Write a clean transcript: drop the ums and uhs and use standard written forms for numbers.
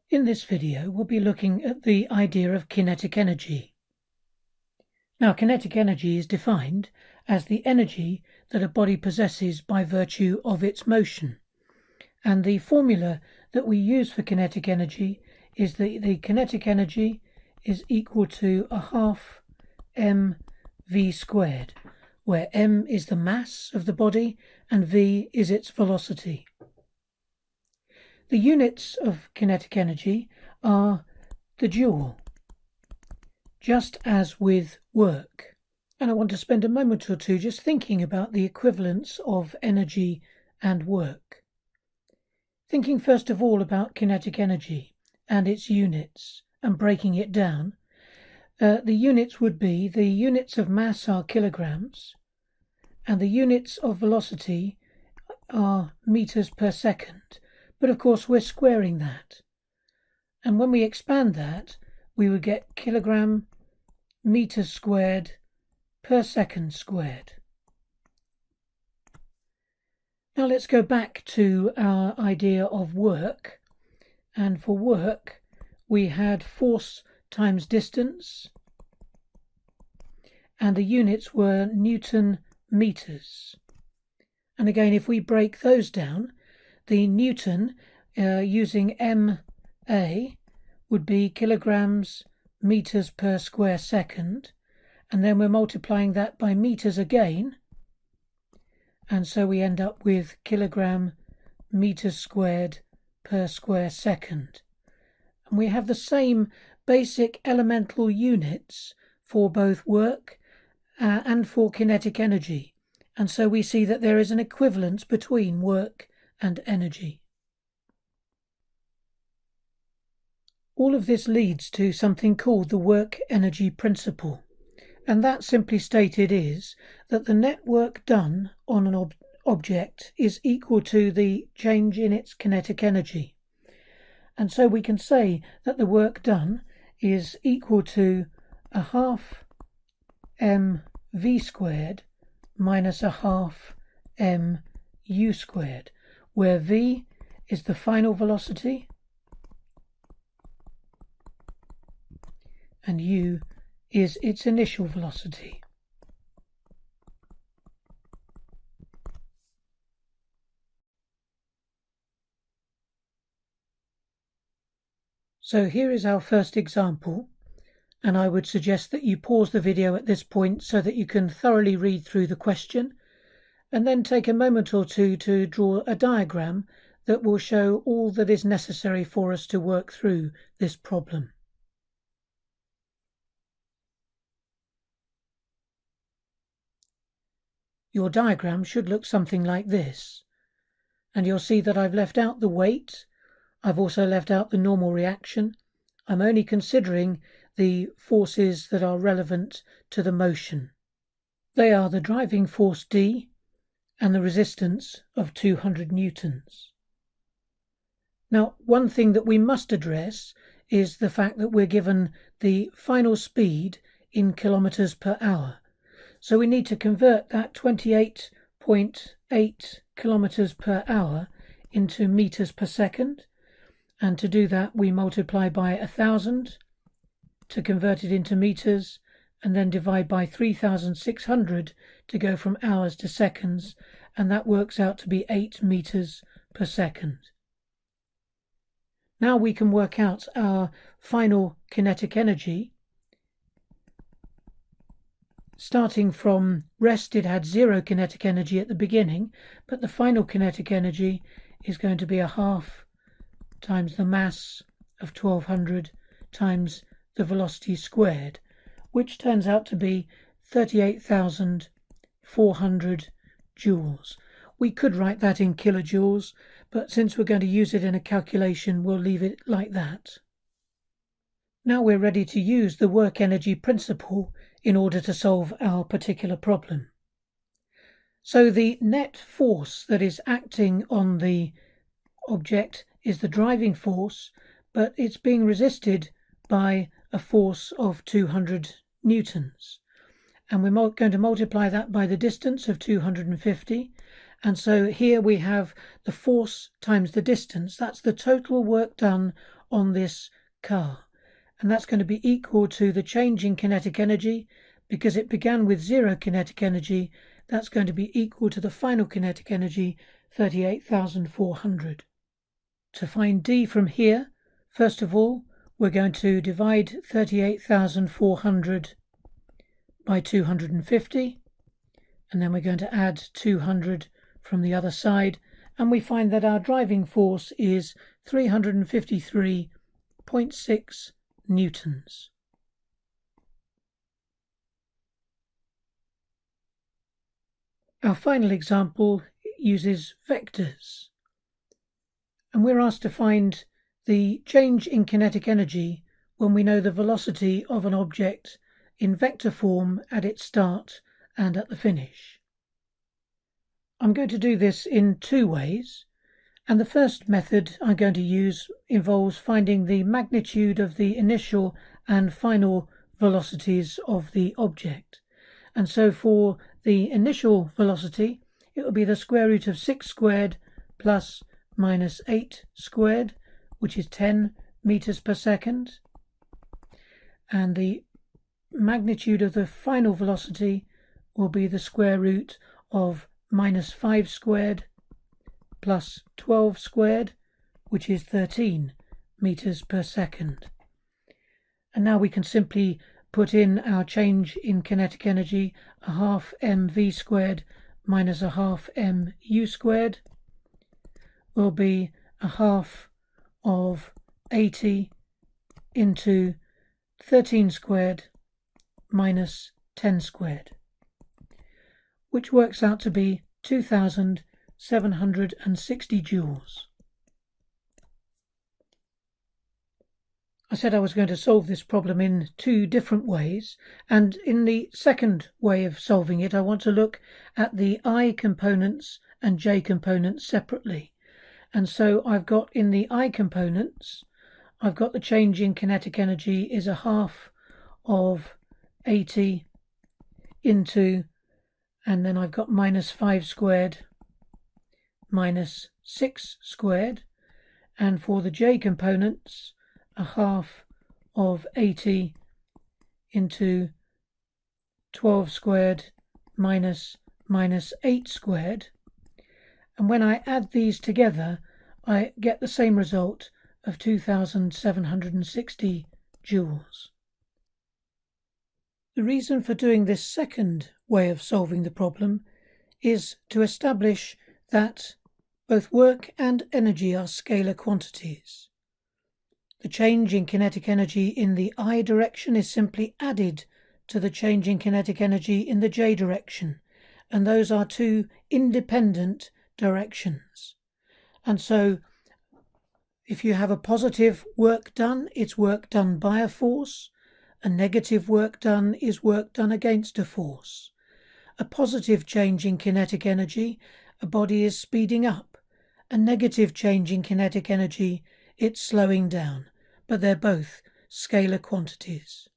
In this video, we'll be looking at the idea of kinetic energy. Now, kinetic energy is defined as the energy that a body possesses by virtue of its motion. And the formula that we use for kinetic energy is that the kinetic energy is equal to a half mv squared, where m is the mass of the body and v is its velocity. The units of kinetic energy are the joule, just as with work. And I want to spend a moment or two just thinking about the equivalence of energy and work. Thinking first of all about kinetic energy and its units and breaking it down. The units would be, the units of mass are kilograms and the units of velocity are meters per second. But of course we're squaring that. And when we expand that, we would get kilogram meters squared per second squared. Now let's go back to our idea of work. And for work, we had force times distance. And the units were Newton meters. And again, if we break those down, the Newton using MA would be kilograms meters per square second, and then we're multiplying that by meters again, and so we end up with kilogram meters squared per square second. And we have the same basic elemental units for both work and for kinetic energy, and so we see that there is an equivalence between work and energy. All of this leads to something called the work-energy principle, and that simply stated is that the net work done on an object is equal to the change in its kinetic energy. And so we can say that the work done is equal to a half mv squared minus a half mu squared, where v is the final velocity and u is its initial velocity. So here is our first example, and I would suggest that you pause the video at this point so that you can thoroughly read through the question, and then take a moment or two to draw a diagram that will show all that is necessary for us to work through this problem. Your diagram should look something like this, and you'll see that I've left out the weight. I've also left out the normal reaction. I'm only considering the forces that are relevant to the motion. They are the driving force D and the resistance of 200 newtons. Now, one thing that we must address is the fact that we're given the final speed in kilometers per hour. So we need to convert that 28.8 kilometers per hour into meters per second. And to do that, we multiply by 1,000 to convert it into meters, and then divide by 3,600 to go from hours to seconds, and that works out to be 8 meters per second. Now we can work out our final kinetic energy. Starting from rest, it had 0 kinetic energy at the beginning, but the final kinetic energy is going to be a half times the mass of 1200 times the velocity squared, which turns out to be 38,400 joules. We could write that in kilojoules, but since we're going to use it in a calculation, we'll leave it like that. Now we're ready to use the work-energy principle in order to solve our particular problem. So the net force that is acting on the object is the driving force, but it's being resisted by a force of 200 newtons. And we're going to multiply that by the distance of 250, And so here we have the force times the distance. That's the total work done on this car, and that's going to be equal to the change in kinetic energy. Because it began with 0 kinetic energy, that's going to be equal to the final kinetic energy, 38,400. To find d from here, first of all, we're going to divide 38,400 by 250, and then we're going to add 200 from the other side, and we find that our driving force is 353.6 newtons. Our final example uses vectors, and we're asked to find the change in kinetic energy when we know the velocity of an object in vector form at its start and at the finish. I'm going to do this in two ways, and the first method I'm going to use involves finding the magnitude of the initial and final velocities of the object. And so for the initial velocity, it will be the square root of 6 squared plus minus 8 squared, which is 10 meters per second. And the magnitude of the final velocity will be the square root of minus 5 squared plus 12 squared, which is 13 meters per second. And now we can simply put in our change in kinetic energy, a half mv squared minus a half mu squared will be a half of 80 into 13 squared minus 10 squared, which works out to be 2,760 joules. I said I was going to solve this problem in two different ways, and in the second way of solving it I want to look at the I components and j components separately. And so I've got in the I components, I've got the change in kinetic energy is a half of 80 into, and then I've got minus 5 squared minus 6 squared, and for the j components, a half of 80 into 12 squared minus 8 squared. And when I add these together, I get the same result of 2,760 joules. The reason for doing this second way of solving the problem is to establish that both work and energy are scalar quantities. The change in kinetic energy in the I direction is simply added to the change in kinetic energy in the j direction, and those are two independent directions. And so if you have a positive work done, it's work done by a force. A negative work done is work done against a force. A positive change in kinetic energy, a body is speeding up. A negative change in kinetic energy, it's slowing down, but they're both scalar quantities.